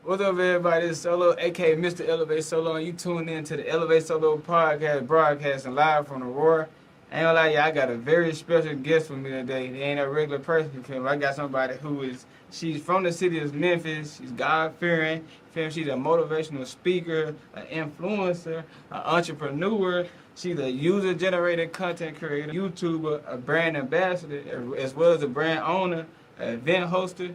What's up, everybody? It's Solo, aka Mr. ElevateSolo, and you tuned in to the ElevateSolo podcast, broadcasting live from Aurora. I ain't gonna lie, y'all, I got a very special guest with me today. They ain't a regular person, you feel me? I got somebody she's from the city of Memphis. She's God-fearing, feel me? She's a motivational speaker, an influencer, an entrepreneur. She's a user-generated content creator, YouTuber, a brand ambassador, as well as a brand owner, an event hoster.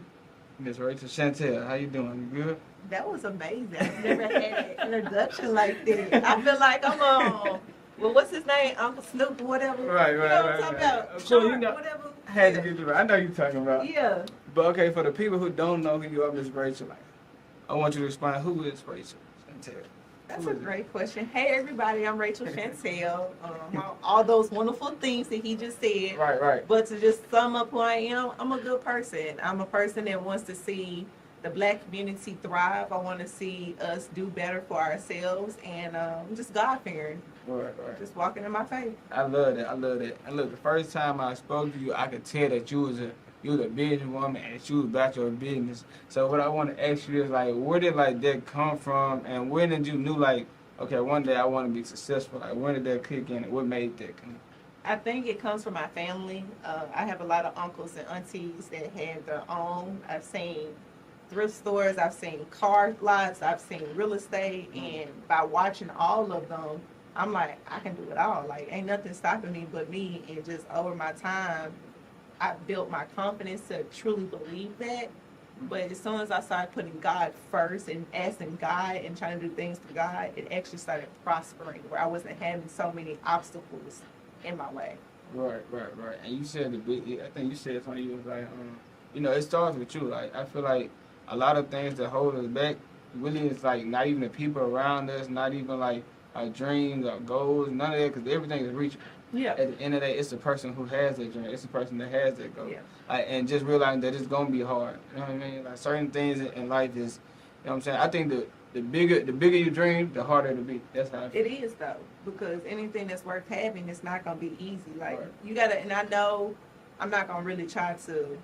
Miss Racheal Shantell, how you doing? You good? That was amazing. I've never had an introduction like that. I feel like I'm on, well, what's his name? Uncle Snoop or whatever. Right. You know what I'm talking about? Of course, Short, whatever. I had to get you right. I know you're talking about. Yeah. But okay, for the people who don't know who you are, Miss Racheal, like, I want you to explain who is Racheal Shantell. That's a great question. Hey, everybody, I'm Racheal Shantell. All those wonderful things that he just said. Right. But to just sum up who I am, I'm a good person. I'm a person that wants to see the Black community thrive. I want to see us do better for ourselves, and I'm just God-fearing. Right. Just walking in my faith. I love that. And look, the first time I spoke to you, I could tell that you was a businesswoman and that you was about your business. So what I want to ask you is, like, where did like that come from, and when did you knew, like, okay, one day I want to be successful? Like, when did that kick in, and what made that come? I think it comes from my family. I have a lot of uncles and aunties that have their own. I've seen thrift stores, I've seen car lots, I've seen real estate, and by watching all of them, I'm like, I can do it all. Like, ain't nothing stopping me but me. And just over my time, I built my confidence to truly believe that. But as soon as I started putting God first and asking God and trying to do things for God, it actually started prospering, where I wasn't having so many obstacles in my way. Right. And you said I think you said something. You was like, it starts with you. Like, I feel like a lot of things that hold us back really is like not even the people around us, not even like our dreams, our goals, none of that, because everything is reachable. Yeah. At the end of the day, it's the person who has that dream. It's the person that has that goal. Yeah. And just realizing that it's gonna be hard. You know what I mean? Like, certain things in life is, you know what I'm saying? I think the bigger you dream, the harder it'll be. That's how I feel. It is, though, because anything that's worth having is not going to be easy. Like, Right. You got to, and I know I'm not going to really try to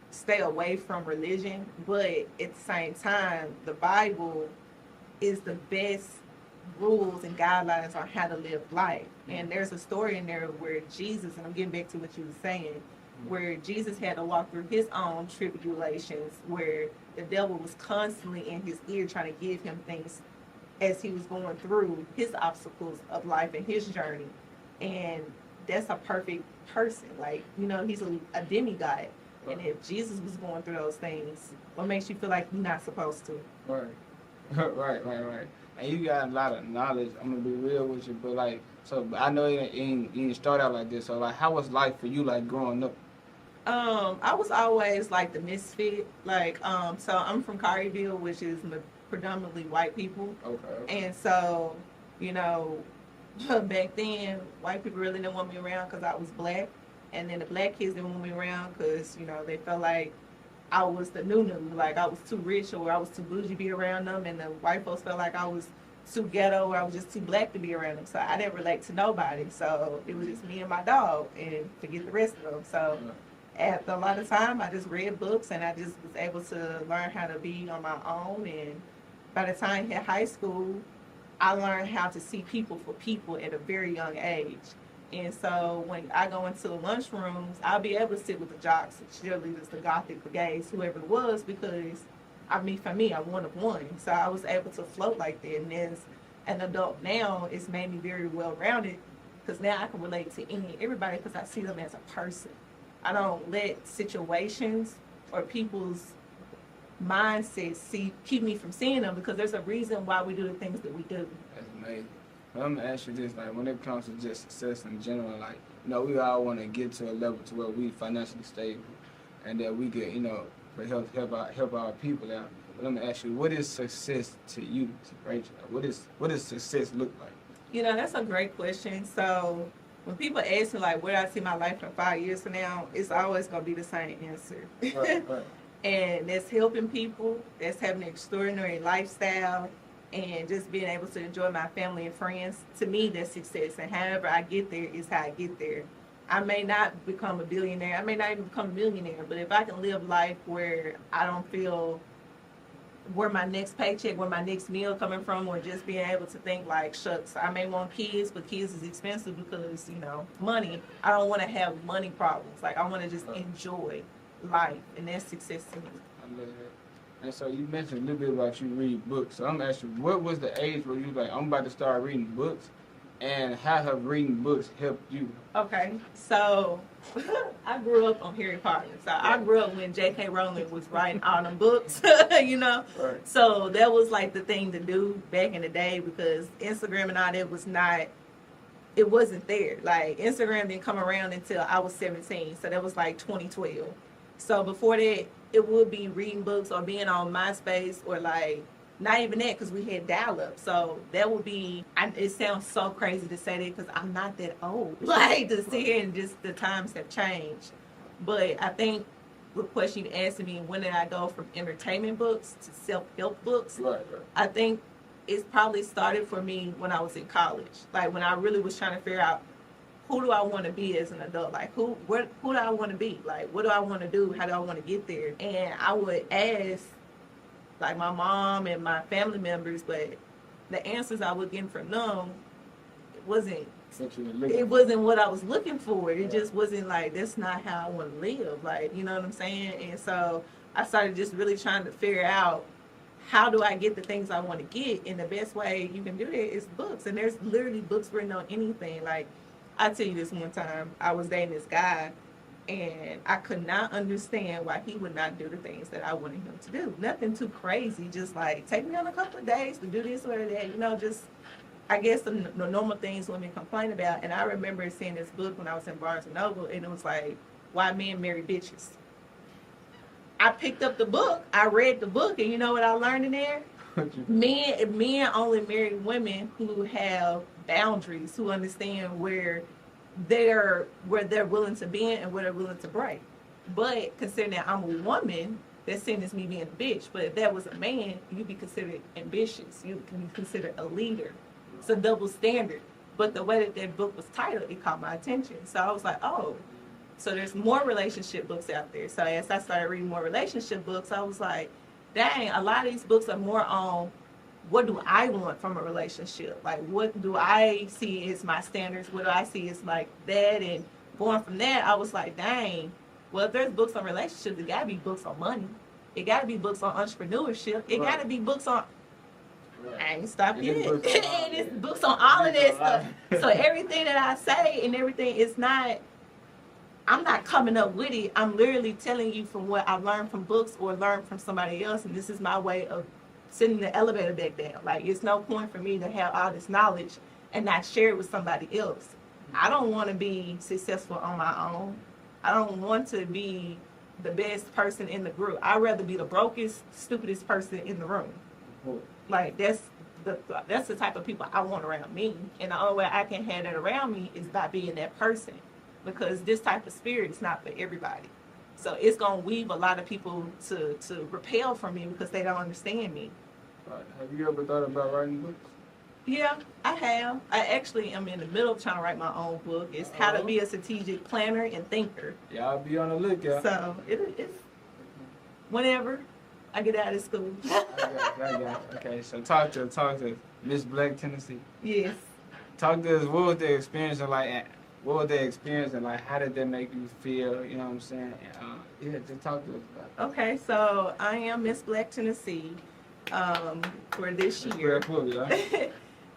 stay away from religion, but at the same time, the Bible is the best rules and guidelines on how to live life. And there's a story in there where Jesus, and I'm getting back to what you were saying, where Jesus had to walk through his own tribulations, where the devil was constantly in his ear trying to give him things as he was going through his obstacles of life and his journey. And that's a perfect person. Like, he's a demigod. And if Jesus was going through those things, what makes you feel like you're not supposed to? Right. And you got a lot of knowledge. I'm gonna be real with you, but like, so I know you didn't start out like this. So like, how was life for you, like, growing up? I was always like the misfit. Like, so I'm from Collierville, which is predominantly white people. Okay. And so, back then, white people really didn't want me around because I was black. And then the black kids didn't want me around because, they felt like I was the new. Like, I was too rich or I was too bougie to be around them. And the white folks felt like I was too ghetto or I was just too black to be around them. So I didn't relate to nobody. So it was just me and my dog, and forget the rest of them. So after a lot of time, I just read books and I just was able to learn how to be on my own. And by the time I hit high school, I learned how to see people for people at a very young age. And so when I go into the lunchrooms, I'll be able to sit with the jocks, the cheerleaders, the gothic brigades, whoever it was, because for me, I'm one of one. So I was able to float like that. And as an adult now, it's made me very well-rounded, because now I can relate to everybody because I see them as a person. I don't let situations or people's mindsets keep me from seeing them, because there's a reason why we do the things that we do. That's amazing. But I'm gonna ask you this, like, when it comes to just success in general, like, we all want to get to a level to where we financially stable, and that we could, help our people out. But let me ask you, what is success to you, Racheal? What does success look like? That's a great question. So when people ask me, like, where do I see my life in 5 years from now, it's always going to be the same answer. Right. And that's helping people, that's having an extraordinary lifestyle, and just being able to enjoy my family and friends. To me, that's success. And however I get there is how I get there. I may not become a billionaire. I may not even become a millionaire. But if I can live life where I don't feel where my next paycheck, where my next meal coming from, or just being able to think like, shucks, I may want kids, but kids is expensive because, you know, money. I don't want to have money problems. Like, I want to just enjoy life, and that's success to me. I love that. And so you mentioned a little bit about you read books. So I'm asking, what was the age where you was like, I'm about to start reading books, and how have reading books helped you? Okay, so I grew up on Harry Potter. So I grew up when J.K. Rowling was writing all them books, you know? Right. So that was like the thing to do back in the day, because Instagram and all that was not, it wasn't there. Like, Instagram didn't come around until I was 17. So that was like 2012. So before that, it would be reading books or being on MySpace, or like, not even that, because we had dial-up. So that would be, it sounds so crazy to say that because I'm not that old. Like, to sit here and just the times have changed. But I think the question you asked me, when did I go from entertainment books to self-help books? Right. I think it's probably started for me when I was in college. Like, when I really was trying to figure out, who do I want to be as an adult? Like, who do I want to be? Like, what do I want to do? How do I want to get there? And I would ask, like, my mom and my family members, but the answers I was getting from them, it wasn't what I was looking for. It just wasn't like, that's not how I want to live. Like, you know what I'm saying? And so I started just really trying to figure out, how do I get the things I want to get? And the best way you can do that is books. And there's literally books written on anything. Like, I tell you this one time, I was dating this guy, and I could not understand why he would not do the things that I wanted him to do. Nothing too crazy, just like, take me on a couple of days to do this or that, you know, just, I guess, the normal things women complain about. And I remember seeing this book when I was in Barnes & Noble, and it was like, Why Men Marry Bitches. I picked up the book, I read the book, and you know what I learned in there? Men only marry women who have boundaries, who understand where they're willing to bend and where they're willing to break. But considering that I'm a woman, that's seen as me being a bitch. But if that was a man, you'd be considered ambitious. You can be considered a leader. It's a double standard. But the way that book was titled, it caught my attention. So I was like, oh, so there's more relationship books out there. So as I started reading more relationship books, I was like, dang, a lot of these books are more on, what do I want from a relationship? Like, what do I see as my standards? What do I see as like that? And going from that, I was like, dang, well, if there's books on relationships, it got to be books on money. It got to be books on entrepreneurship. It got to be books on, I ain't stopped yet. And it's books on all of that stuff. So everything that I say and everything is not, I'm not coming up with it. I'm literally telling you from what I've learned from books or learned from somebody else. And this is my way of sending the elevator back down. Like, it's no point for me to have all this knowledge and not share it with somebody else. I don't want to be successful on my own. I don't want to be the best person in the group. I'd rather be the brokest, stupidest person in the room. Like, that's the type of people I want around me. And the only way I can have that around me is by being that person. Because this type of spirit is not for everybody. So it's going to weave a lot of people to repel from me because they don't understand me. Right. Have you ever thought about writing books? Yeah, I have. I actually am in the middle of trying to write my own book. It's How to Be a Strategic Planner and Thinker. Yeah, I'll be on the lookout. So it's whenever I get out of school. I got you. Okay, so talk to Miss Black Tennessee. Yes. Talk to us, what was the experience like? What was the experience and like how did that make you feel? You know what I'm saying? Yeah, just talk to us about it. Okay, so I am Miss Black Tennessee for this year. Cool, yeah.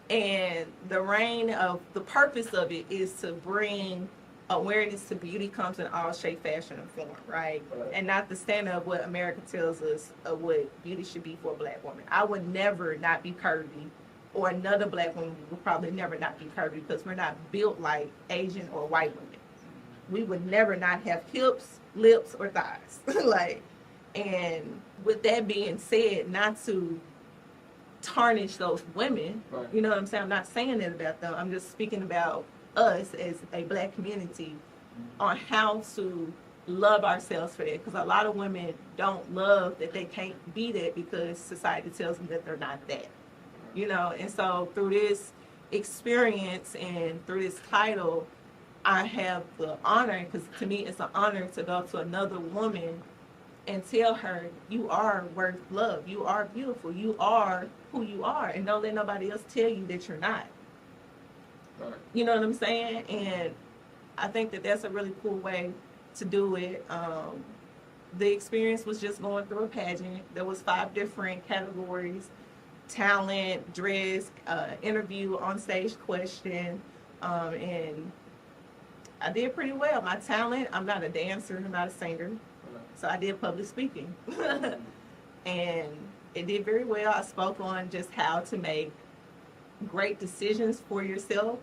And the purpose of it is to bring awareness to beauty comes in all shape, fashion, and form, right? And not the standard of what America tells us of what beauty should be for a black woman. I would never not be curvy, or another black woman would probably never not be curvy because we're not built like Asian or white women. We would never not have hips, lips, or thighs. And with that being said, not to tarnish those women, right. You know what I'm saying? I'm not saying that about them. I'm just speaking about us as a black community on how to love ourselves for that. Because a lot of women don't love that they can't be that because society tells them that they're not that. You know, and so through this experience and through this title, I have the honor, because to me it's an honor to go to another woman and tell her you are worth love. You are beautiful. You are who you are. And don't let nobody else tell you that you're not. Right. You know what I'm saying? And I think that that's a really cool way to do it. The experience was just going through a pageant. There was 5 different categories: talent, dress, interview, on stage question, and I did pretty well. My talent, I'm not a dancer, I'm not a singer, so I did public speaking. And it did very well. I spoke on just how to make great decisions for yourself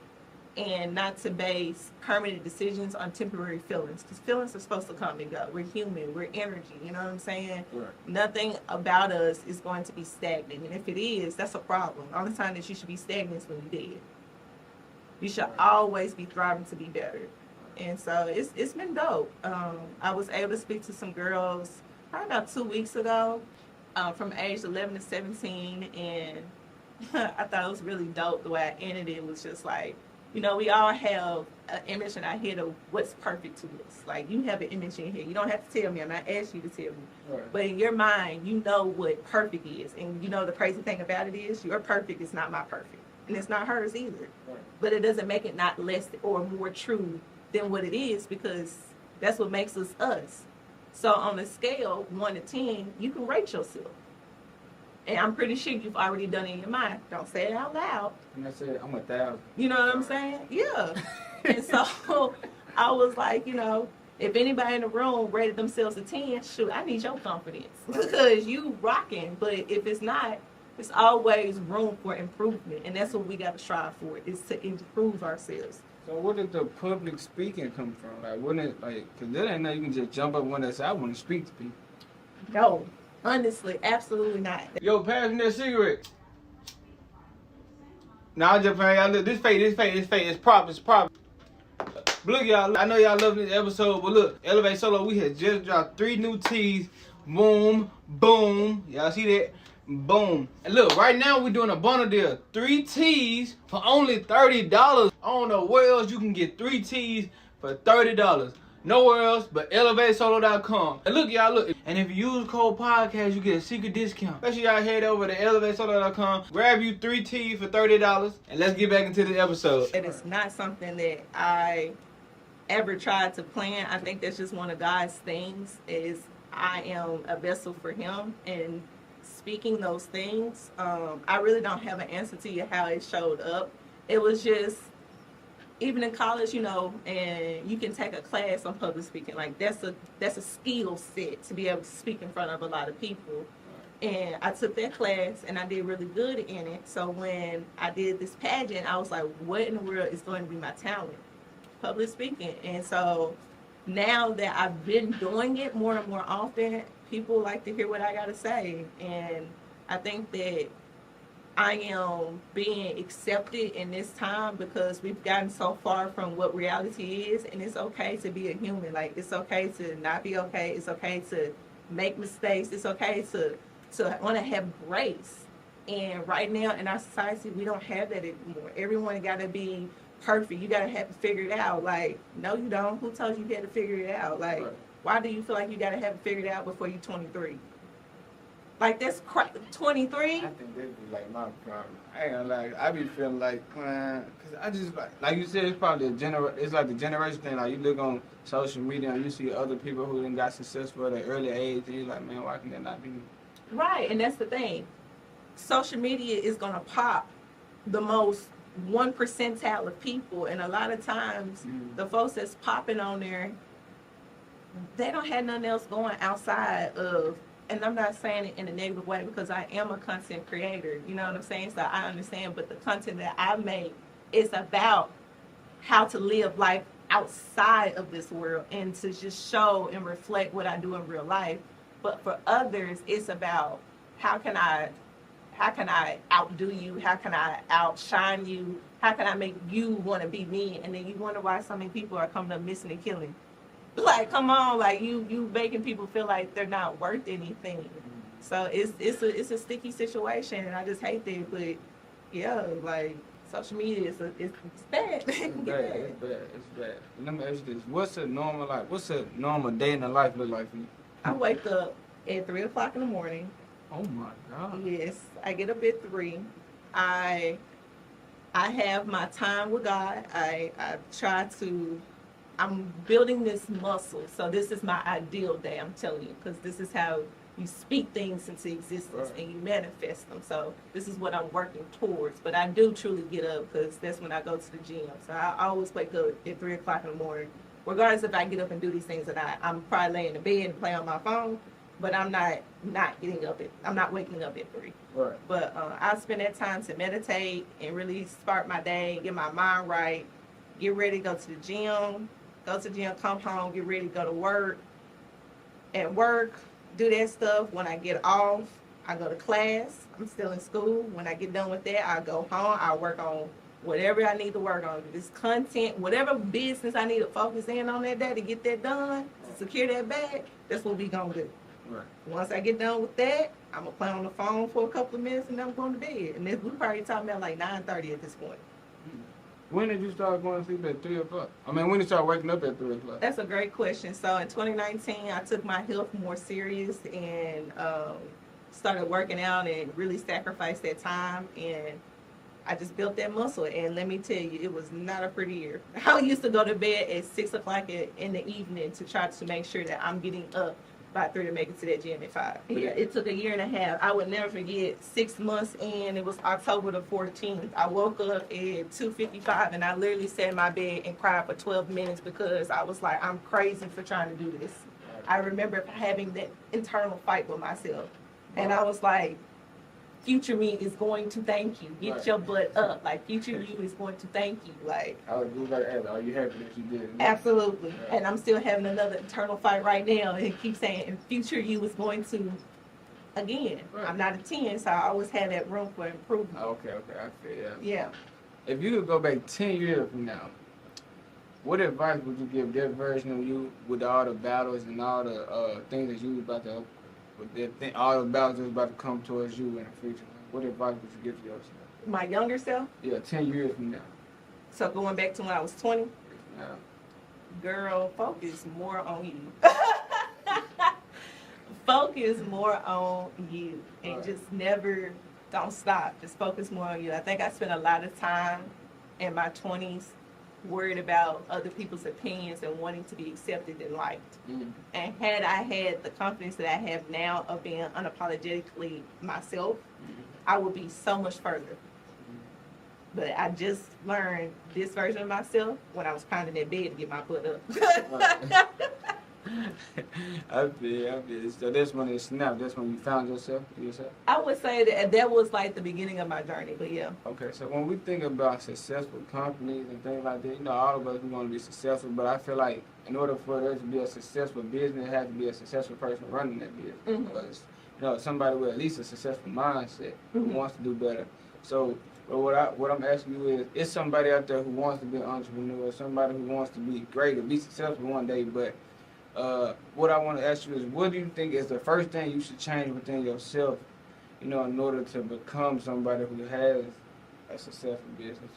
and not to base permanent decisions on temporary feelings, because feelings are supposed to come and go. We're human, we're energy, you know what I'm saying? Right. Nothing about us is going to be stagnant, and if it is, that's a problem. The only time that you should be stagnant is when you're dead. You should always be striving to be better. And so it's been dope. I was able to speak to some girls probably about 2 weeks ago, from age 11 to 17, and I thought it was really dope the way I ended it. It was just like, you know, we all have an image in our head of what's perfect to us. Like, you have an image in here. You don't have to tell me. I'm not asking you to tell me. Right. But in your mind, you know what perfect is. And you know the crazy thing about it is your perfect is not my perfect. And it's not hers either. Right. But it doesn't make it not less or more true than what it is, because that's what makes us us. So on a scale 1 to 10, you can rate yourself. And I'm pretty sure you've already done it in your mind. Don't say it out loud. And I said, I'm 1,000. You know what I'm saying? Yeah. And so I was like, you know, if anybody in the room rated themselves a 10, shoot, I need your confidence, because you rocking. But if it's not, it's always room for improvement. And that's what we got to strive for, is to improve ourselves. So where did the public speaking come from? Like, wouldn't it, like, because that ain't no you can just jump up one day and say, I want to speak to people. No, honestly, absolutely not. Yo, pass me that cigarette. Nah, I'm just playing. Y'all look, this fake. It's prop. But look, y'all, I know y'all love this episode, but look, Elevate Solo, we had just dropped 3 new teas. Boom, boom. Y'all see that? Boom. And look, right now we're doing a bundle deal. 3 teas for only $30. I don't know where else you can get 3 teas for $30. Nowhere else but ElevateSolo.com. And look, y'all, look. And if you use code podcast, you get a secret discount. Make sure y'all head over to ElevateSolo.com. Grab you 3 teas for $30. And let's get back into the episode. It is not something that I ever tried to plan. I think that's just one of God's things, is I am a vessel for him. And speaking those things, I really don't have an answer to you how it showed up. It was just, even in college, you know, and you can take a class on public speaking. Like, that's a skill set to be able to speak in front of a lot of people. And I took that class and I did really good in it. So when I did this pageant, I was like, what in the world is going to be my talent? Public speaking. And so now that I've been doing it more and more often, people like to hear what I got to say. And I think that I am being accepted in this time because we've gotten so far from what reality is, and it's okay to be a human. Like, it's okay to not be okay. It's okay to make mistakes. It's okay to want to have grace. And right now in our society, we don't have that anymore. Everyone got to be perfect. You got to have it figured out. Like, no, you don't. Who told you had to figure it out? Like, right. Why do you feel like you got to have it figured out before you're 23? Like, that's 23? I think that'd be like my problem. I ain't gonna lie, I be feeling like, cause I just like you said, it's probably it's like the generation thing. Like, you look on social media and you see other people who done got successful at an early age, and you're like, man, why can that not be me? Right, and that's the thing. Social media is gonna pop the most 1 percentile of people, and a lot of times the folks that's popping on there, they don't have nothing else going outside of. And I'm not saying it in a negative way, because I am a content creator, you know what I'm saying? So I understand, but the content that I make is about how to live life outside of this world and to just show and reflect what I do in real life. But for others, it's about how can I outdo you? How can I outshine you? How can I make you want to be me? And then you wonder why so many people are coming up missing and killing. Like, come on, like you making people feel like they're not worth anything. So it's a sticky situation, and I just hate that. But yeah, like, social media is it's bad. It's bad. Let me ask you this: what's a normal day in the life look like for you? I wake up at 3 o'clock in the morning. Oh my God. Yes, I get up at 3. I have my time with God. I try to. I'm building this muscle. So this is my ideal day. I'm telling you, because this is how you speak things into existence and you manifest them. So this is what I'm working towards. But I do truly get up because that's when I go to the gym. So I always wake up at 3 o'clock in the morning, regardless if I get up and do these things or not. I'm probably laying in bed and play on my phone, but I'm not getting up I'm not waking up at 3. Right. But I spend that time to meditate and really start my day, get my mind right, get ready to go to the gym. Go to the gym, come home, get ready to go to work. At work, do that stuff. When I get off, I go to class. I'm still in school. When I get done with that, I go home. I work on whatever I need to work on. This content, whatever business I need to focus in on that day to get that done, to secure that bag, that's what we gonna do. Right. Once I get done with that, I'm gonna play on the phone for a couple of minutes and then I'm going to bed. And we probably talking about like 9:30 at this point. When did you start going to sleep at 3 o'clock? I mean, when did you start waking up at 3 o'clock? That's a great question. So in 2019, I took my health more serious and started working out and really sacrificed that time. And I just built that muscle. And let me tell you, it was not a pretty year. I used to go to bed at 6 o'clock in the evening to try to make sure that I'm getting up by 3 to make it to that gym at 5. Yeah, it took a year and a half. I would never forget, 6 months in, it was October the 14th. I woke up at 2:55 and I literally sat in my bed and cried for 12 minutes because I was like, I'm crazy for trying to do this. I remember having that internal fight with myself. And I was like, future me is going to thank you. Get your butt up. Like, future you is going to thank you. Like, I was just about to ask, are you happy that you did it? Absolutely. Yeah. And I'm still having another internal fight right now and keep saying, in future you is going to, again, I'm not a 10, so I always have that room for improvement. Okay, I feel that. Yeah. If you could go back 10 years from now, what advice would you give that version of you with all the battles and all the things that you was about to, all the battles that was about to come towards you in the future? What advice would you give to yourself? My younger self? Yeah, 10 years from now. So going back to when I was 20? Yeah. Girl, focus more on you. Focus more on you and just never, don't stop. Just focus more on you. I think I spent a lot of time in my 20s worried about other people's opinions and wanting to be accepted and liked. And had I had the confidence that I have now of being unapologetically myself, I would be so much further. But I just learned this version of myself when I was crying in that bed to get my butt up. I feel. So that's when it snapped. That's when you found yourself? I would say that was like the beginning of my journey, but yeah. Okay, so when we think about successful companies and things like that, all of us, we want to be successful, but I feel like in order for there to be a successful business, it has to be a successful person running that business. Because, somebody with at least a successful mindset who wants to do better. So what I'm asking you is somebody out there who wants to be an entrepreneur, somebody who wants to be great or be successful one day, but what I want to ask you is, what do you think is the first thing you should change within yourself, in order to become somebody who has a successful business?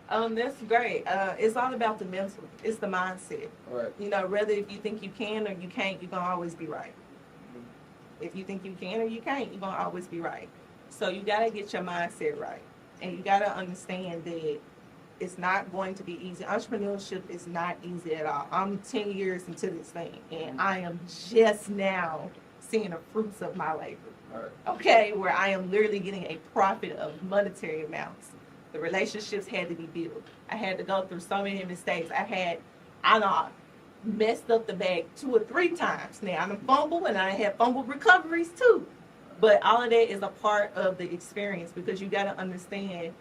That's great. It's all about the mental. It's the mindset. Right. Whether if you think you can or you can't, you're going to always be right. If you think you can or you can't, you're going to always be right. So you got to get your mindset right. And you got to understand that it's not going to be easy. Entrepreneurship is not easy at all. I'm 10 years into this thing, and I am just now seeing the fruits of my labor. Right. Okay, where I am literally getting a profit of monetary amounts. The relationships had to be built. I had to go through so many mistakes. I messed up the bag 2 or 3 times. Now, I'm a fumble, and I have fumble recoveries too. But all of that is a part of the experience because you got to understand,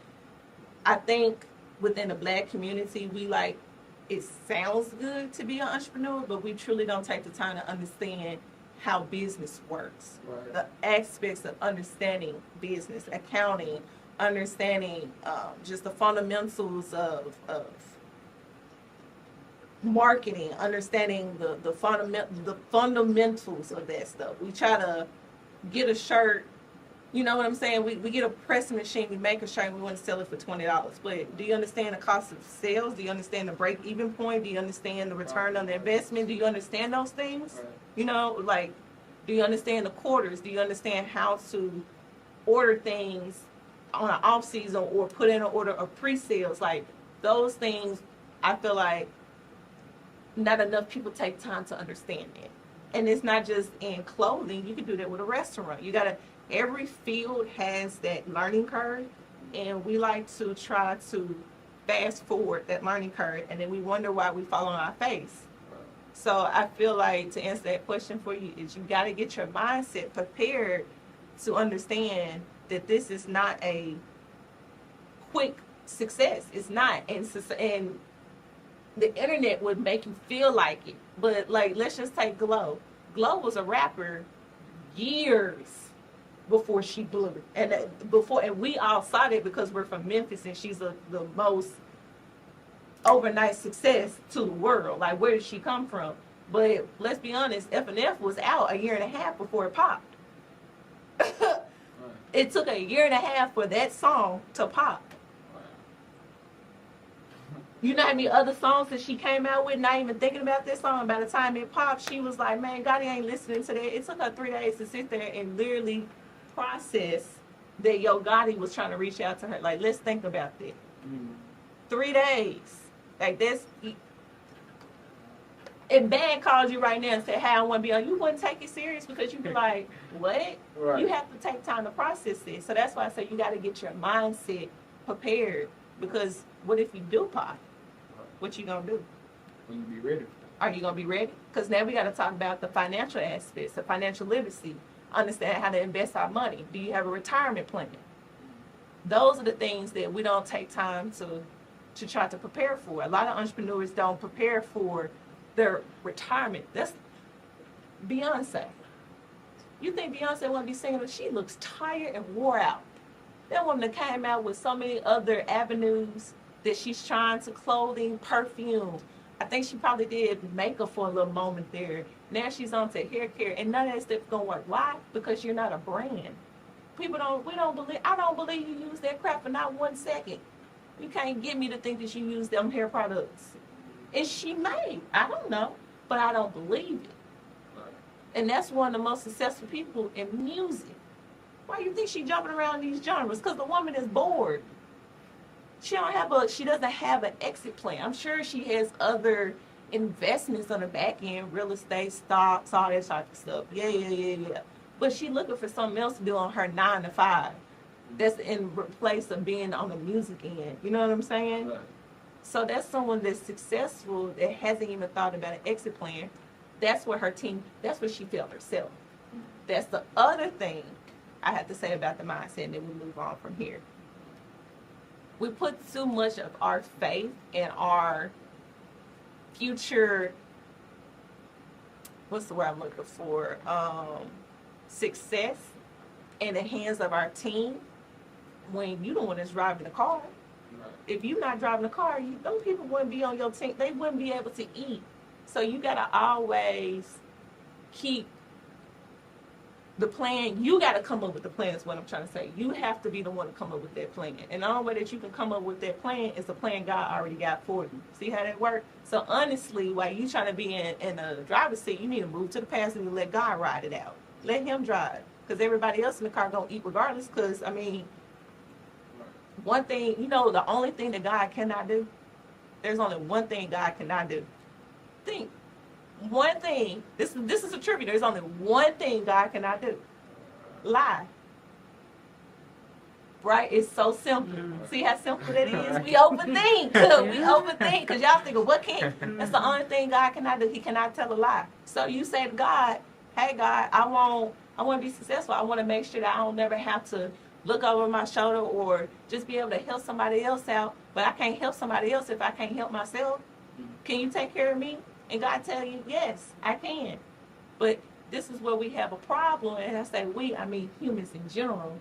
I think within the Black community, it sounds good to be an entrepreneur, but we truly don't take the time to understand how business works. Right. The aspects of understanding business, accounting, understanding just the fundamentals of marketing, understanding the fundamentals of that stuff. We try to get a shirt, you know what I'm saying? We get a pressing machine, we make a shirt, and we want to sell it for $20. But do you understand the cost of sales? Do you understand the break-even point? Do you understand the return on the investment? Do you understand those things? Right. Do you understand the quarters? Do you understand how to order things on an off season or put in an order of pre-sales? Like those things, I feel like not enough people take time to understand it. And it's not just in clothing. You can do that with a restaurant. You gotta. Every field has that learning curve, and we like to try to fast forward that learning curve, and then we wonder why we fall on our face. So I feel like to answer that question for you is you got to get your mindset prepared to understand that this is not a quick success. It's not, and the internet would make you feel like it. But like, let's just take Glow. Glow was a rapper years before she blew, and we all saw that because we're from Memphis, and she's the most overnight success to the world. Like, where did she come from? But let's be honest, F&F was out a year and a half before it popped. It took a year and a half for that song to pop. You know how many other songs that she came out with, not even thinking about this song? By the time it popped, she was like, man, Gotti ain't listening to that. It took her 3 days to sit there and literally process that Yo Gotti was trying to reach out to her. Like, let's think about that. 3 days. Like, that's... If Band called you right now and said, hey, I want to be on, you wouldn't take it serious because you'd be like, what? Right. You have to take time to process it. So that's why I say you got to get your mindset prepared, because what if you do pop? What you going to do? Will you be ready? Are you going to be ready? Because now we got to talk about the financial aspects, the financial literacy, understand how to invest our money. Do you have a retirement plan? Those are the things that we don't take time to try to prepare for. A lot of entrepreneurs don't prepare for their retirement. That's Beyonce. You think Beyonce won't be singing? She looks tired and wore out. That woman that came out with so many other avenues that she's trying to clothing, perfume. I think she probably did makeup for a little moment there. Now she's on to hair care, and none of that stuff's gonna work. Why? Because you're not a brand. I don't believe you use that crap for not 1 second. You can't get me to think that you use them hair products. And she may. I don't know. But I don't believe it. And that's one of the most successful people in music. Why do you think she's jumping around these genres? Because the woman is bored. She doesn't have an exit plan. I'm sure she has other investments on the back end, real estate, stocks, all that type of stuff. Yeah. But she's looking for something else to do on her 9 to 5. That's in place of being on the music end. You know what I'm saying? Right. So that's someone that's successful that hasn't even thought about an exit plan. That's what she felt herself. That's the other thing I have to say about the mindset, and then we move on from here. We put too much of our faith and our future, what's the word I'm looking for, success in the hands of our team when you the one that's driving the car. If you're not driving the car, those people wouldn't be on your team. They wouldn't be able to eat. So you got to always keep the plan. You got to come up with the plan is what I'm trying to say. You have to be the one to come up with that plan. And the only way that you can come up with that plan is the plan God already got for you. See how that works? So honestly, while you trying to be in the driver's seat, you need to move to the passenger and let God ride it out. Let him drive. Because everybody else in the car going to eat regardless. Because, I mean, one thing, the only thing that God cannot do, there's only one thing God cannot do. Think. One thing, this is a trivia, there's only one thing God cannot do. Lie. Right? It's so simple. See how simple that is? We overthink. Because y'all think, what can't? That's the only thing God cannot do. He cannot tell a lie. So you say to God, hey God, I want to be successful. I want to make sure that I don't never have to look over my shoulder or just be able to help somebody else out. But I can't help somebody else if I can't help myself. Can you take care of me? And God tell you, yes, I can. But this is where we have a problem. And I say I mean humans in general,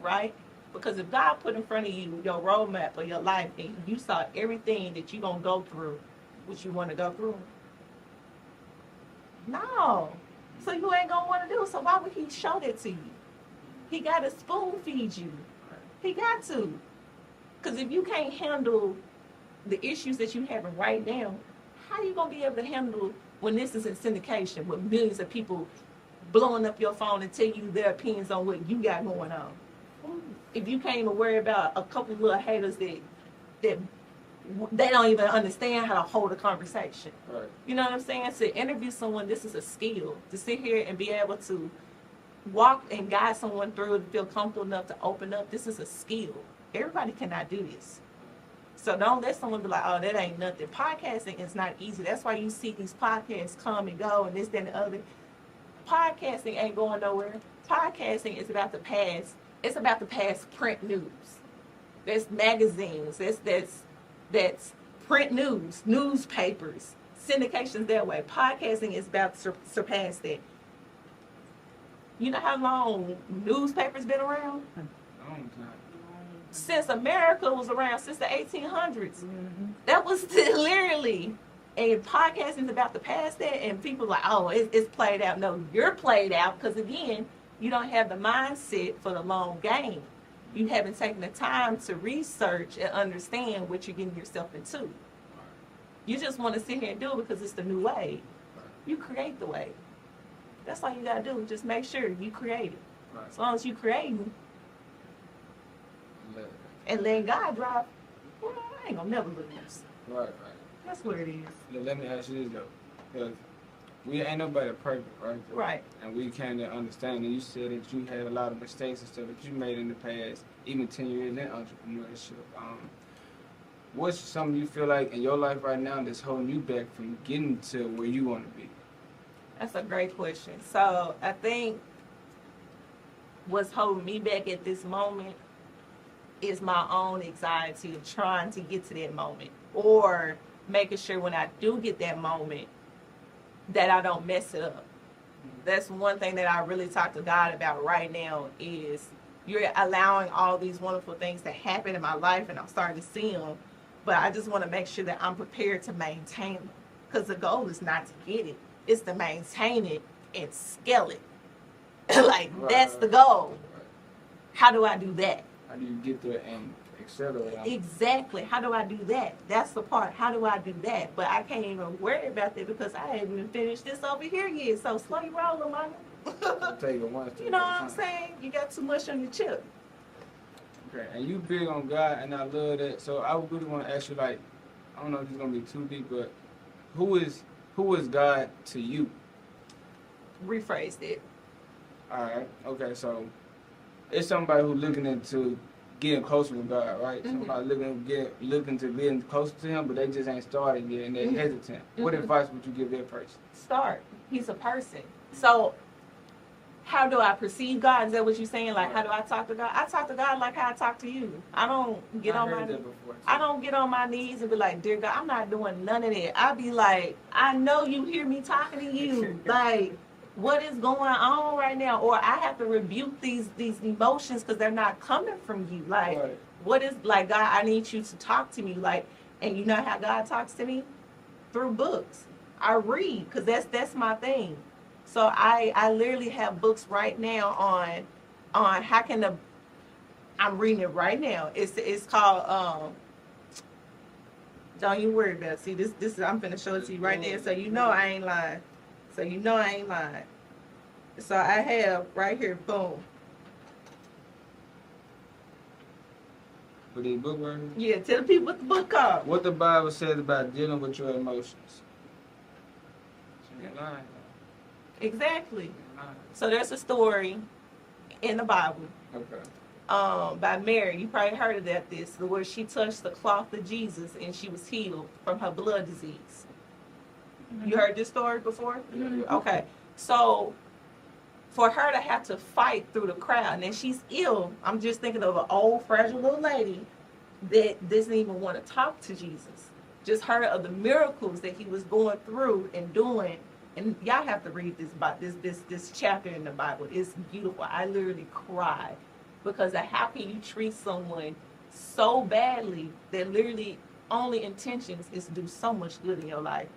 right? Because if God put in front of you your roadmap of your life and you saw everything that you're going to go through, what you want to go through, no. So you ain't going to want to do it. So why would he show that to you? He got to spoon feed you. He got to. Because if you can't handle the issues that you having right now, how are you going to be able to handle when this is in syndication with millions of people blowing up your phone and tell you their opinions on what you got going on. If you can't even worry about a couple little haters that they don't even understand how to hold a conversation. Right. You know what I'm saying? To interview someone, this is a skill. To sit here and be able to walk and guide someone through and feel comfortable enough to open up, this is a skill. Everybody cannot do this. So don't let someone be like, oh, that ain't nothing. Podcasting is not easy. That's why you see these podcasts come and go and this, that, and the other. Podcasting ain't going nowhere. Podcasting is about the past. It's about the past print news. That's magazines. That's print news, newspapers, syndications that way. Podcasting is about to surpass that. You know how long newspapers been around? Long time. Since America was around, since the 1800s. That was literally, and podcasting is about to pass that, and people are like, oh, it's played out. No, you're played out because, again, you don't have the mindset for the long game. You haven't taken the time to research and understand what you're getting yourself into. You just want to sit here and do it because it's the new way. You create the way. That's all you got to do. Just make sure you create it. Right. As long as you creating Let- and letting God drive, well, I ain't going to never lose. Right. That's what it is. Let me ask you this though, because we ain't nobody perfect, right? Right. And we kind of understand. And you said that you had a lot of mistakes and stuff that you made in the past, even 10 years in entrepreneurship. What's something you feel like in your life right now that's holding you back from getting to where you want to be? That's a great question. So I think what's holding me back at this moment is my own anxiety of trying to get to that moment, or making sure when I do get that moment that I don't mess it up. That's one thing that I really talk to God about right now is you're allowing all these wonderful things to happen in my life, and I'm starting to see them, but I just want to make sure that I'm prepared to maintain them, because the goal is not to get it. It's to maintain it and scale it. Like, that's the goal. How do I do that? How do you get there and accelerate? Exactly. How do I do that? That's the part. How do I do that? But I can't even worry about that because I haven't even finished this over here yet. So slow your roll, mama. Take it one step You know at a what I'm time. saying? You got too much on your chip. Okay, and you big on God, and I love that. So I really want to ask you, like, I don't know if it's gonna be too deep, but who is God to you? Rephrase it. All right. Okay. So it's somebody who's looking into getting closer with God, right? Mhm. Somebody looking to getting closer to Him, but they just ain't started yet, and they're Mhm. hesitant. What Mhm. advice would you give that person? Start. He's a person. So how do I perceive God? Is that what you're saying? Like, how do I talk to God? I talk to God like how I talk to you. I don't get I on heard my that before, too. I don't get on my knees and be like, dear God, I'm not doing none of that. I be like, I know you hear me talking to you. Like, what is going on right now? Or I have to rebuke these emotions because they're not coming from you. Like, Right. what is, like, God, I need you to talk to me. Like, and you know how God talks to me? Through books. I read, because that's my thing. So I literally have books right now on how can I'm reading it right now. It's called don't you worry about it. See, this is, I'm finna show it to you right there, so you know I ain't lying. So I have right here, boom. For these book versions? Yeah, tell the people what the book called. What the Bible says about dealing with your emotions. She ain't lying. Exactly. She ain't lying. So there's a story in the Bible Okay. by Mary. You probably heard of that. Where she touched the cloth of Jesus and she was healed from her blood disease. You heard this story before? Yeah. Okay. So for her to have to fight through the crowd, and she's ill. I'm just thinking of an old, fragile little lady that doesn't even want to talk to Jesus. Just heard of the miracles that he was going through and doing. And y'all have to read this chapter in the Bible. It's beautiful. I literally cried because of how can you treat someone so badly that literally only intentions is to do so much good in your life.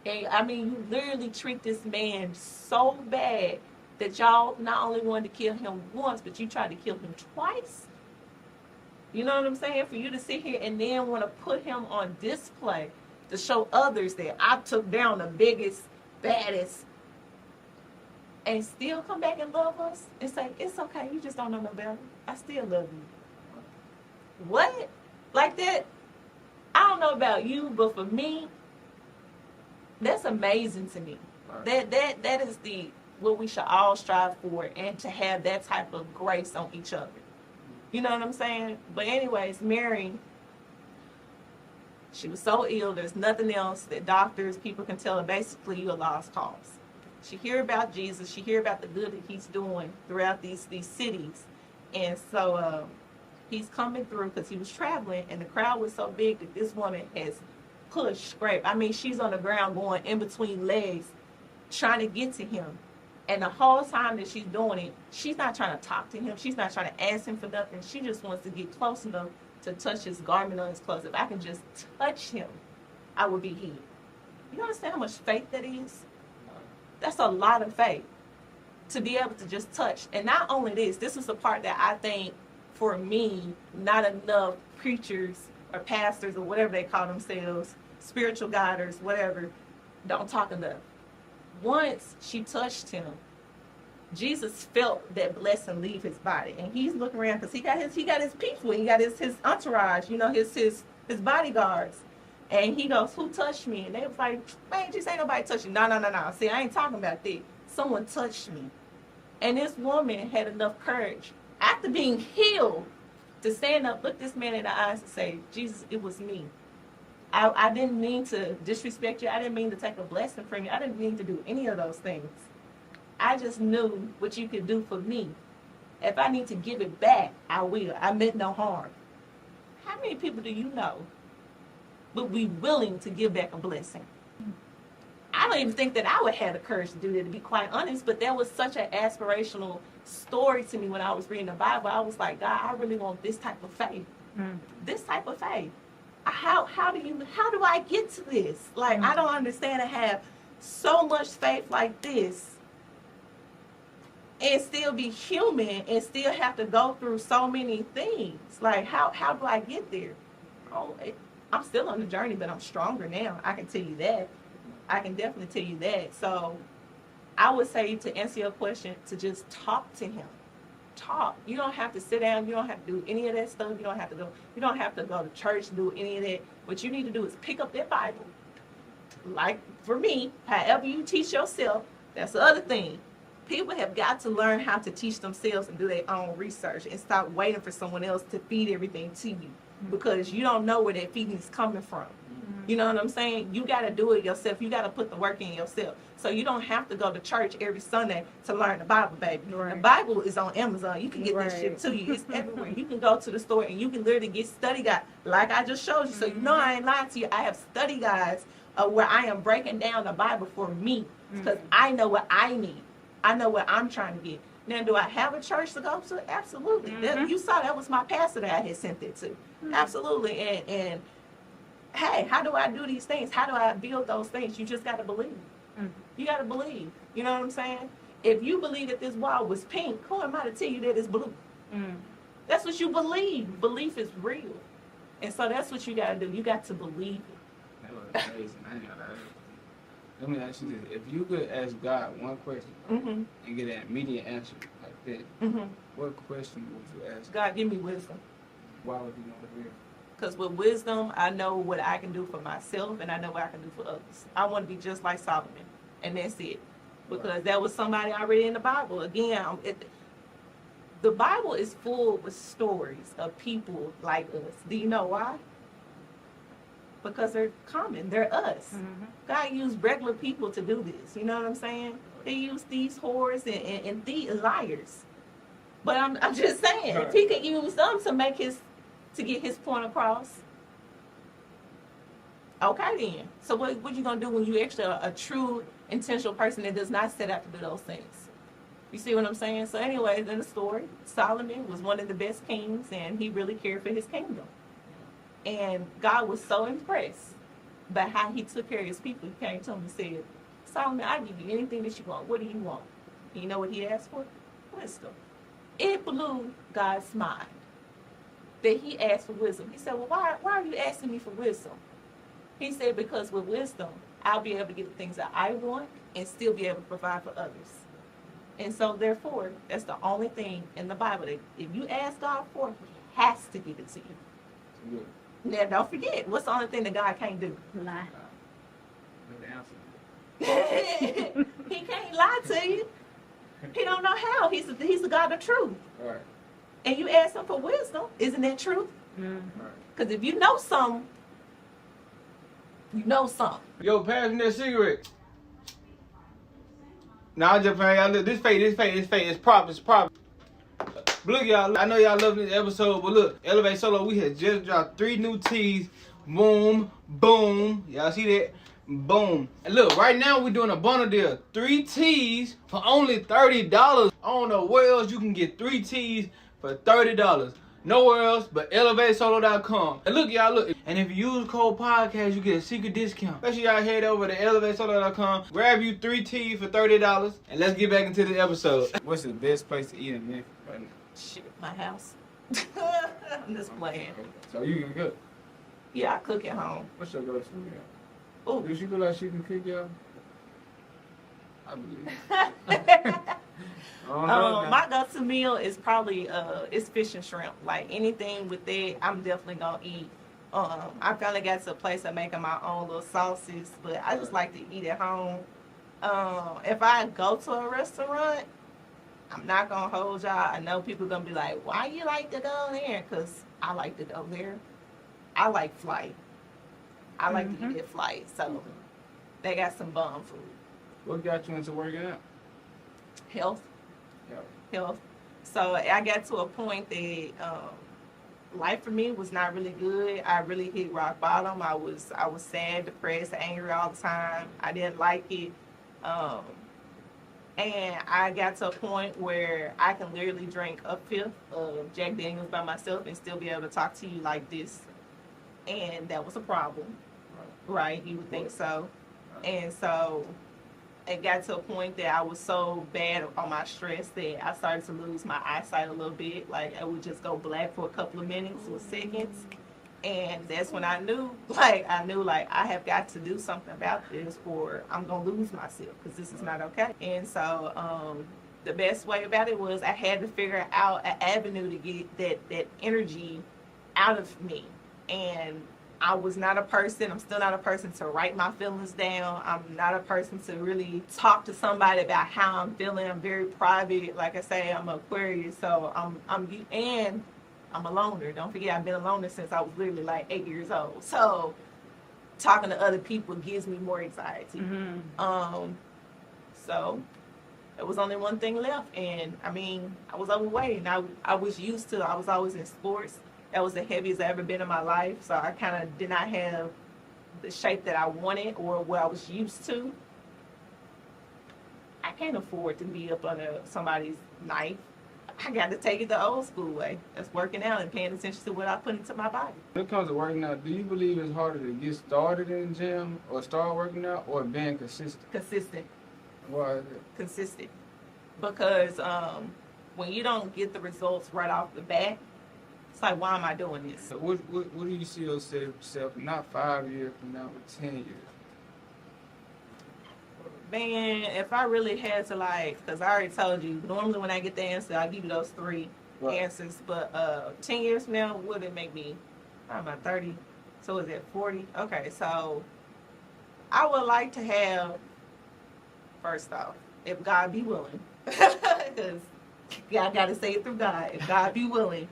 And I mean, you literally treat this man so bad that y'all not only wanted to kill him once, but you tried to kill him twice. You know what I'm saying? For you to sit here and then want to put him on display to show others that I took down the biggest, baddest and still come back and love us and say, it's okay, you just don't know no better. I still love you. What? Like that? I don't know about you, but for me, that's amazing to me. Right. That is the what we should all strive for, and to have that type of grace on each other. You know what I'm saying? But anyways, Mary, she was so ill, there's nothing else that doctors, people can tell her, basically you're a lost cause. She hear about Jesus, she hear about the good that he's doing throughout these cities. And so he's coming through because he was traveling, and the crowd was so big that this woman has pushed, scraped. I mean, she's on the ground going in between legs, trying to get to him. And the whole time that she's doing it, she's not trying to talk to him. She's not trying to ask him for nothing. She just wants to get close enough to touch his garment on his clothes. If I can just touch him, I will be healed. You understand how much faith that is? That's a lot of faith to be able to just touch. And not only this is the part that I think, for me, not enough preachers or pastors or whatever they call themselves, spiritual guiders, whatever, don't talk enough. Once she touched him, Jesus felt that blessing leave his body, and he's looking around because he got his people, he got his entourage, his bodyguards, and he goes, "Who touched me?" And they was like, "Man, just ain't nobody touched you." No. See, I ain't talking about that. Someone touched me, and this woman had enough courage after being healed to stand up, look this man in the eyes, and say, "Jesus, it was me. I didn't mean to disrespect you. I didn't mean to take a blessing from you. I didn't mean to do any of those things. I just knew what you could do for me. If I need to give it back, I will. I meant no harm." How many people do you know would be willing to give back a blessing? I don't even think that I would have the courage to do that, to be quite honest, but that was such an aspirational story to me when I was reading the Bible. I was like, God, I really want this type of faith. This type of faith. How do I get to this? Like, I don't understand to have so much faith like this and still be human and still have to go through so many things. Like, how do I get there? I'm still on the journey, but I'm stronger now. I can tell you that. I can definitely tell you that. So I would say, to answer your question, to just talk to him. Talk. You don't have to sit down. You don't have to do any of that stuff. You don't have to go to church and do any of that. What you need to do is pick up that Bible. Like for me, however you teach yourself, that's the other thing. People have got to learn how to teach themselves and do their own research and stop waiting for someone else to feed everything to you, because you don't know where that feeding is coming from. You know what I'm saying? You got to do it yourself. You got to put the work in yourself. So you don't have to go to church every Sunday to learn the Bible, baby. Right. The Bible is on Amazon. You can get that shit to you. It's everywhere. You can go to the store and you can literally get study guides, like I just showed you. So you know I ain't lying to you. I have study guides where I am breaking down the Bible for me, because I know what I need. I know what I'm trying to get. Now, do I have a church to go to? Absolutely. You saw that was my pastor that I had sent it to. Absolutely. And hey, how do I do these things? How do I build those things? You just got to believe. You got to believe. You know what I'm saying? If you believe that this wall was pink, who am I to tell you that it's blue? That's what you believe. Belief is real. And so that's what you got to do. You got to believe it. That was amazing. I ain't got that. Let me ask you this. If you could ask God one question and get an immediate answer like that, what question would you ask? God, give me wisdom. Why would you want to hear? Because with wisdom, I know what I can do for myself, and I know what I can do for others. I want to be just like Solomon, and that's it. Because that was somebody I read in the Bible. Again, the Bible is full with stories of people like us. Do you know why? Because they're common. They're us. God used regular people to do this. You know what I'm saying? He used these whores and thieves and liars. But I'm just saying, if he could use them to get his point across, okay then. So what you gonna do when you actually are a true intentional person that does not set out to do those things? You see what I'm saying? So anyways, in the story, Solomon was one of the best kings, and he really cared for his kingdom. And God was so impressed by how he took care of his people. He came to him and said, Solomon, I give you anything that you want. What do you want? And you know what he asked for? Wisdom. It blew God's mind that he asked for wisdom. He said, well, why are you asking me for wisdom? He said, because with wisdom, I'll be able to get the things that I want and still be able to provide for others. And so, therefore, that's the only thing in the Bible that if you ask God for, He has to give it to you. Good. Now, don't forget, what's the only thing that God can't do? Lie. Good answer. He can't lie to you. He don't know how. He's the God of truth. All right. And you ask Him for wisdom. Isn't that true? All right. Because if you know something, you know something. Yo, pass me that cigarette. Nah, I'm just playing. Y'all look, this fake. It's prop. But look, y'all. I know y'all love this episode, but look, Elevate Solo. We had just dropped 3 new teas. Boom, boom. Y'all see that? Boom. And look, right now we're doing a bundle deal. 3 teas for only $30. I don't know where else you can get 3 teas for $30. Nowhere else but ElevateSolo.com. And look, y'all, look. And if you use code podcast, you get a secret discount. Make sure y'all head over to ElevateSolo.com. Grab you 3 teas for $30. And let's get back into the episode. What's the best place to eat in Memphis right now? Shit, my house. I'm just playing. So you can cook. Yeah, I cook at home. What's your go-to? Oh, Do she look like she can cook, y'all? I believe. my go-to meal is probably it's fish and shrimp. Like anything with that, I'm definitely gonna eat. I kind of got to a place of making my own little sauces, but I just like to eat at home. If I go to a restaurant, I'm not gonna hold y'all. I know people gonna be like, "Why you like to go there?" Because I like to go there. I like flight. I like to eat at flight, so they got some bomb food. What got you into working out? Health. Yeah. Health. So I got to a point that life for me was not really good. I really hit rock bottom. I was sad, depressed, angry all the time. I didn't like it. And I got to a point where I can literally drink a fifth of Jack Daniels by myself and still be able to talk to you like this. And that was a problem, right? You would think so. And so it got to a point that I was so bad on my stress that I started to lose my eyesight a little bit. Like I would just go black for a couple of minutes or seconds. And that's when I knew I have got to do something about this or I'm going to lose myself because this is not okay. And so the best way about it was I had to figure out an avenue to get that energy out of me. And I was not a person, I'm still not a person to write my feelings down. I'm not a person to really talk to somebody about how I'm feeling. I'm very private. Like I say, I'm an Aquarius, so I'm a loner. Don't forget, I've been a loner since I was literally like 8 years old. So talking to other people gives me more anxiety. So there was only one thing left. And I mean, I was overweight and I was always in sports. That was the heaviest I've ever been in my life. So I kind of did not have the shape that I wanted or what I was used to. I can't afford to be up under somebody's knife. I got to take it the old school way. That's working out and paying attention to what I put into my body. When it comes to working out, do you believe it's harder to get started in the gym or start working out or being consistent? Consistent. Why is it? Consistent. Because when you don't get the results right off the bat, it's like, why am I doing this? So what do you see yourself not 5 years from now, but 10 years? Man, if I really had to because I already told you, normally when I get the answer, I'll give you those 3 answers. But 10 years from now, what would it make me? I'm about 30. So is it 40? Okay, so I would like to have, first off, if God be willing, because I got to say it through God, if God be willing,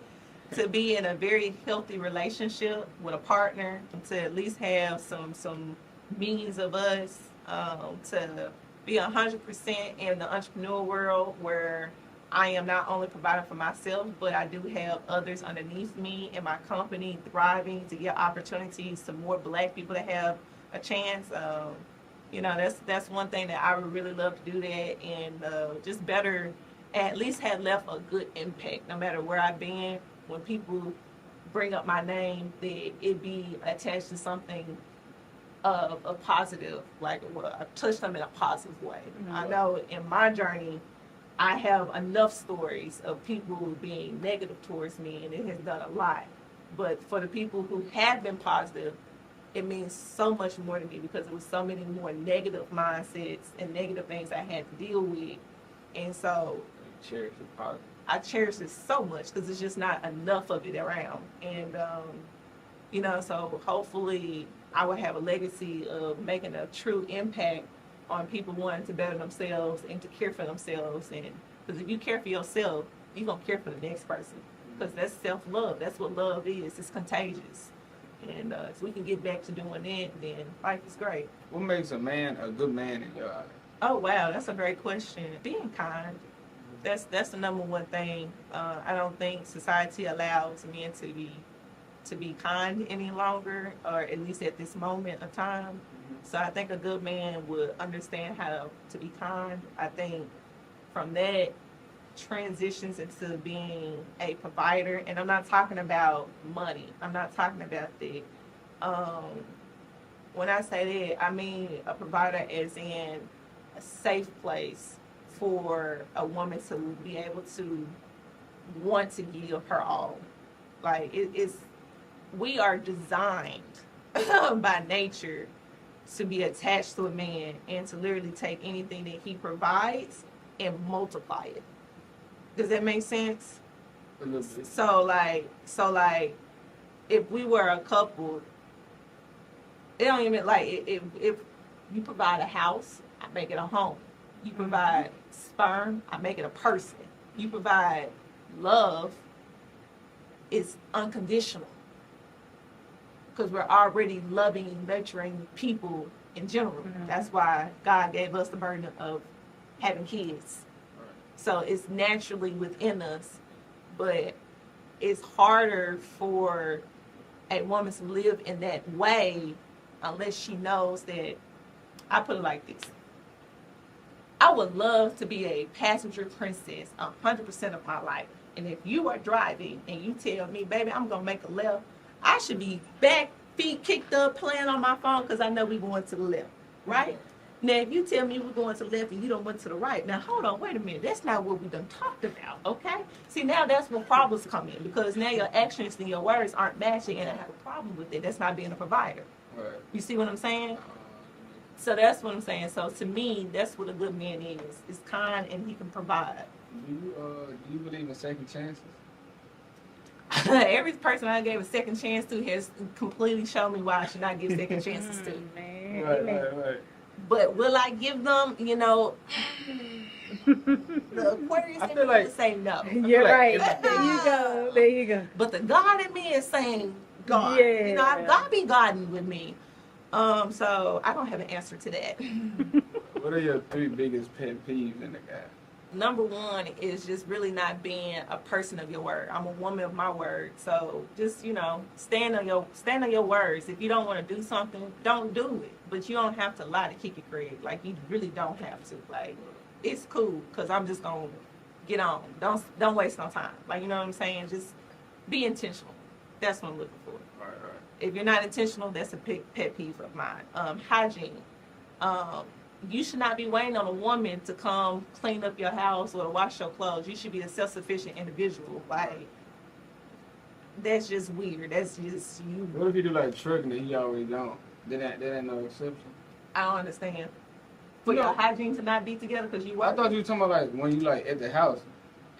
to be in a very healthy relationship with a partner, to at least have some means of us to be 100% in the entrepreneur world where I am not only providing for myself, but I do have others underneath me in my company thriving to get opportunities to more Black people to have a chance. That's one thing that I would really love to do that and just better, at least have left a good impact no matter where I've been. When people bring up my name, that it be attached to something of a positive, I touch them in a positive way. Mm-hmm. I know in my journey, I have enough stories of people being negative towards me, and it has done a lot. But for the people who have been positive, it means so much more to me because it was so many more negative mindsets and negative things I had to deal with And so Cherish the positive. I cherish it so much because it's just not enough of it around. And, you know, so hopefully I will have a legacy of making a true impact on people wanting to better themselves and to care for themselves. And because if you care for yourself, you're going to care for the next person. Because that's self-love. That's what love is. It's contagious. And if we can get back to doing that, then life is great. What makes a man a good man in your eyes? Oh, wow. That's a great question. Being kind. That's the number one thing. I don't think society allows men to be kind any longer, or at least at this moment of time. So I think a good man would understand how to be kind. I think from that transitions into being a provider, and I'm not talking about money. I'm not talking about that. When I say that, I mean a provider as in a safe place for a woman to be able to want to give her all. Like we are designed by nature to be attached to a man and to literally take anything that he provides and multiply it. Does that make sense? A little bit. So like, if we were a couple, it don't even like if you provide a house, I make it a home. You provide sperm, I make it a person. You provide love, it's unconditional. Because we're already loving and nurturing people in general. Mm-hmm. That's why God gave us the burden of having kids. Right. So it's naturally within us, but it's harder for a woman to live in that way unless she knows that. I put it like this. I would love to be a passenger princess 100% of my life. And if you are driving and you tell me, baby, I'm going to make a left, I should be back, feet kicked up, playing on my phone because I know we're going to the left, right? Now, if you tell me we're going to the left and you don't went to the right, now, hold on, wait a minute. That's not what we done talked about, okay? See, now that's where problems come in because now your actions and your words aren't matching and I have a problem with it. That's not being a provider. Right. You see what I'm saying? So that's what I'm saying. So to me, that's what a good man is. Is kind and he can provide. Do you believe in second chances? Every person I gave a second chance to has completely shown me why I should not give second chances to. Right. But will I give them, you know, the Aquarius in me would say no. You're right. There you go. But the God in me is saying God. Yeah. You know, God be guiding with me. So I don't have an answer to that. What are your 3 biggest pet peeves in the guy? Number 1 is just really not being a person of your word. I'm a woman of my word. So just, you know, stand on your words. If you don't want to do something, don't do it. But you don't have to lie to kick it, Craig. Like, you really don't have to. Like, it's cool because I'm just going to get on. Don't waste no time. Like, you know what I'm saying? Just be intentional. That's what I'm looking for. Right. If you're not intentional, that's a pet peeve of mine. Hygiene. You should not be waiting on a woman to come clean up your house or to wash your clothes. You should be a self-sufficient individual. Like, that's just weird. That's just you. What if you do like trucking and he always don't? Then that ain't no exception. I don't understand. For your hygiene to not be together because you work. I thought you were talking about like when you like at the house,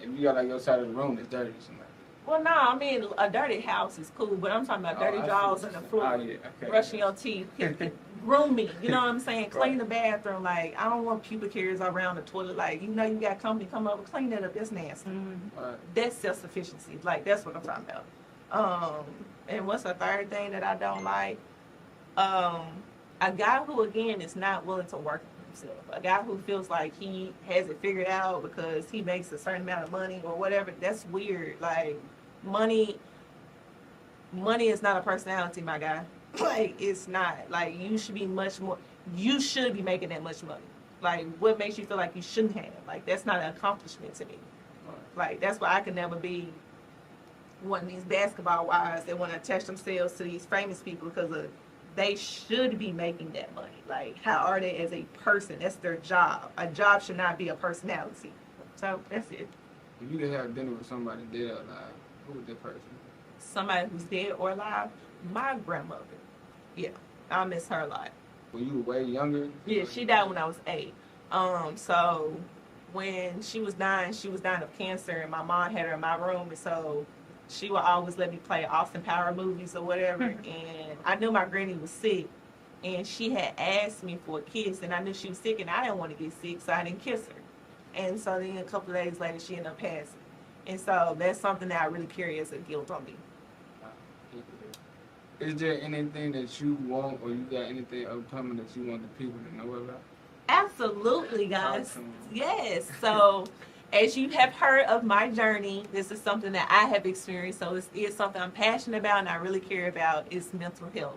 if you got like your side of the room that's dirty or something. Well, no, I mean, a dirty house is cool, but I'm talking about dirty drawers in the floor, brushing your teeth, grooming, you know what I'm saying? Clean the bathroom. Like, I don't want pubic hairs around the toilet. Like, you know, you got company come over, clean that up. That's nasty. Mm-hmm. That's self-sufficiency. Like, that's what I'm talking about. And what's the third thing that I don't like? A guy who, again, is not willing to work on himself. A guy who feels like he has it figured out because he makes a certain amount of money or whatever. That's weird. Like, money is not a personality, my guy. Like, it's not. Like, you should be making that much money. Like, what makes you feel like you shouldn't have? Like, that's not an accomplishment to me. Like, that's why I could never be one of these basketball wives that want to attach themselves to these famous people because they should be making that money. Like, how are they as a person? That's their job. A job should not be a personality. So, that's it. If you could have dinner with somebody dead or alive, who was that person? Somebody who's dead or alive? My grandmother. Yeah, I miss her a lot. When you were way younger? Yeah, she died when I was 8. So when she was dying of cancer, and my mom had her in my room, and so she would always let me play Austin Power movies or whatever. And I knew my granny was sick, and she had asked me for a kiss, and I knew she was sick, and I didn't want to get sick, so I didn't kiss her. And so then a couple of days later, she ended up passing. And so that's something that I really carry as a guilt on me. Is there anything that you want, or you got anything upcoming that you want the people to know about? Absolutely, guys. Awesome. Yes. So, as you have heard of my journey, this is something that I have experienced. So, it's something I'm passionate about and I really care about is mental health.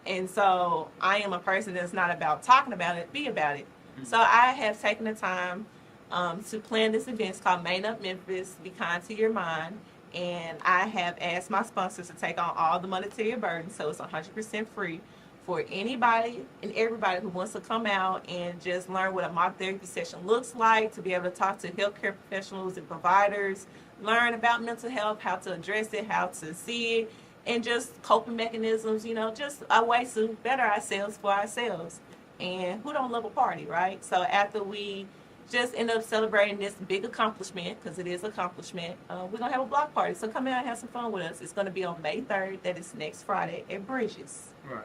And so, I am a person that's not about talking about it, be about it. Mm-hmm. So, I have taken the time to plan this event. It's called Main Up Memphis, Be Kind to Your Mind. And I have asked my sponsors to take on all the monetary burden, so it's 100% free for anybody and everybody who wants to come out and just learn what a mock therapy session looks like, to be able to talk to healthcare professionals and providers, learn about mental health, how to address it, how to see it, and just coping mechanisms, just a way to better ourselves for ourselves. And who don't love a party, right? So after we just end up celebrating this big accomplishment, because it is an accomplishment, we're going to have a block party. So come out and have some fun with us. It's going to be on May 3rd. That is next Friday at Bridges. Right.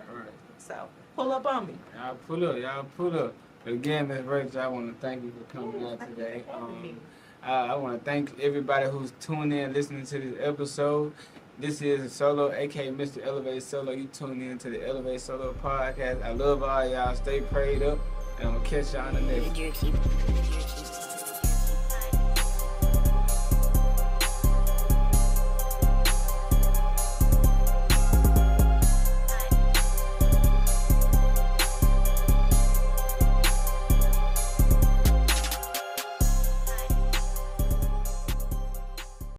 So pull up on me. Y'all pull up. Again, Ms. Racheal, I want to thank you for coming out today. I want to thank everybody who's tuning in, listening to this episode. This is Solo, aka Mr. ElevateSolo. You tune in to the ElevateSolo podcast. I love all y'all. Stay prayed up. And I'm going to catch y'all on the next one.